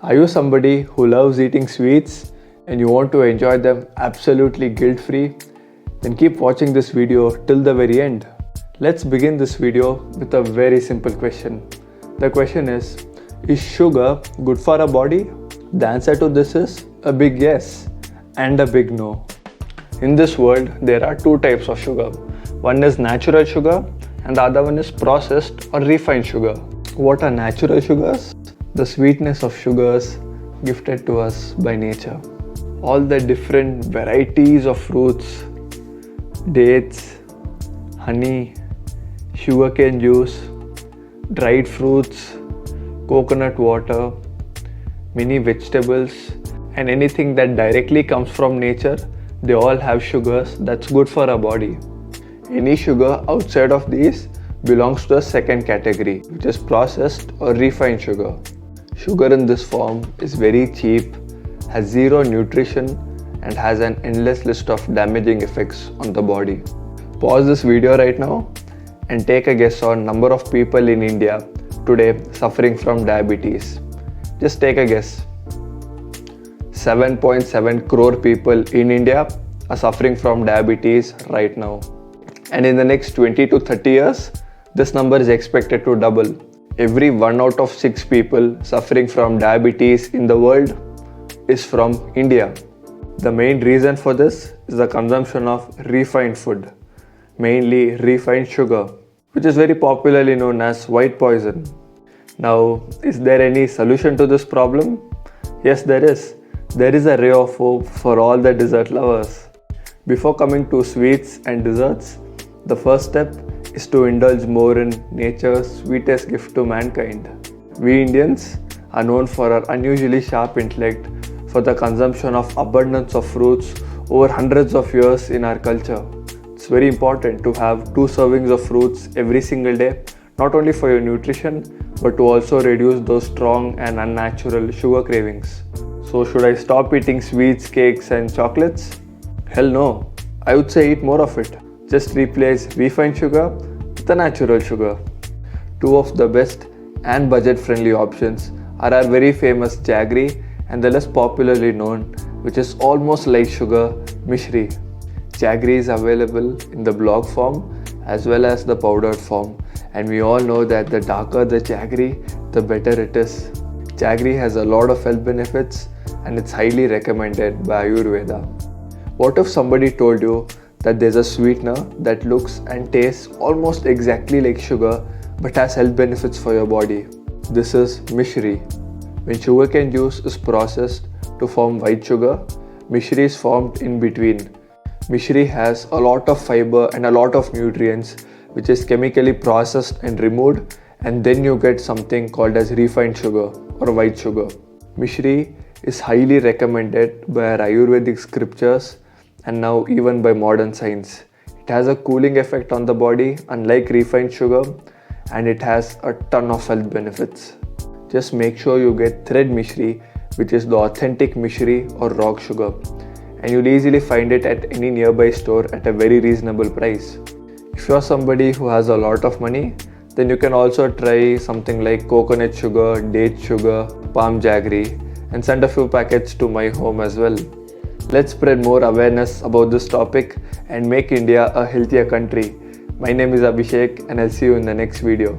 Are you somebody who loves eating sweets and you want to enjoy them absolutely guilt-free? Then keep watching this video till the very end. Let's begin this video with a very simple question. The question is sugar good for our body? The answer to this is a big yes and a big no. In this world, there are two types of sugar. One is natural sugar and the other one is processed or refined sugar. What are natural sugars? The sweetness of sugars gifted to us by nature. All the different varieties of fruits, dates, honey, sugarcane juice, dried fruits, coconut water, many vegetables, and anything that directly comes from nature, they all have sugars that's good for our body. Any sugar outside of these belongs to the second category, which is processed or refined sugar. Sugar in this form is very cheap, has zero nutrition, and has an endless list of damaging effects on the body. Pause this video right now and take a guess on number of people in India today suffering from diabetes. Just take a guess. 7.7 crore people in India are suffering from diabetes right now. And in the next 20 to 30 years, this number is expected to double. Every 1 out of 6 people suffering from diabetes in the world is from India. The main reason for this is the consumption of refined food, mainly refined sugar, which is very popularly known as white poison. Now, is there any solution to this problem? Yes, there is. There is a ray of hope for all the dessert lovers. Before coming to sweets and desserts, the first step is to indulge more in nature's sweetest gift to mankind. We Indians are known for our unusually sharp intellect, for the consumption of abundance of fruits over hundreds of years in our culture. It's very important to have 2 servings of fruits every single day, not only for your nutrition, but to also reduce those strong and unnatural sugar cravings. So should I stop eating sweets, cakes and chocolates? Hell no. I would say eat more of it. Just replace refined sugar with the natural sugar. 2 of the best and budget-friendly options are our very famous Jaggery and the less popularly known, which is almost like sugar, Mishri. Jaggery is available in the block form as well as the powdered form, and we all know that the darker the Jaggery, the better it is. Jaggery has a lot of health benefits and it's highly recommended by Ayurveda. What if somebody told you that there's a sweetener that looks and tastes almost exactly like sugar but has health benefits for your body? This is Mishri. When sugarcane juice is processed to form white sugar, Mishri is formed in between. Mishri has a lot of fiber and a lot of nutrients, which is chemically processed and removed, and then you get something called as refined sugar or white sugar. Mishri is highly recommended by our Ayurvedic scriptures and now even by modern science. It has a cooling effect on the body unlike refined sugar, and it has a ton of health benefits. Just make sure you get thread Mishri, which is the authentic Mishri or rock sugar, and you'll easily find it at any nearby store at a very reasonable price. If you're somebody who has a lot of money, then you can also try something like coconut sugar, date sugar, palm jaggery, and send a few packets to my home as well. Let's spread more awareness about this topic and make India a healthier country. My name is Abhishek and I'll see you in the next video.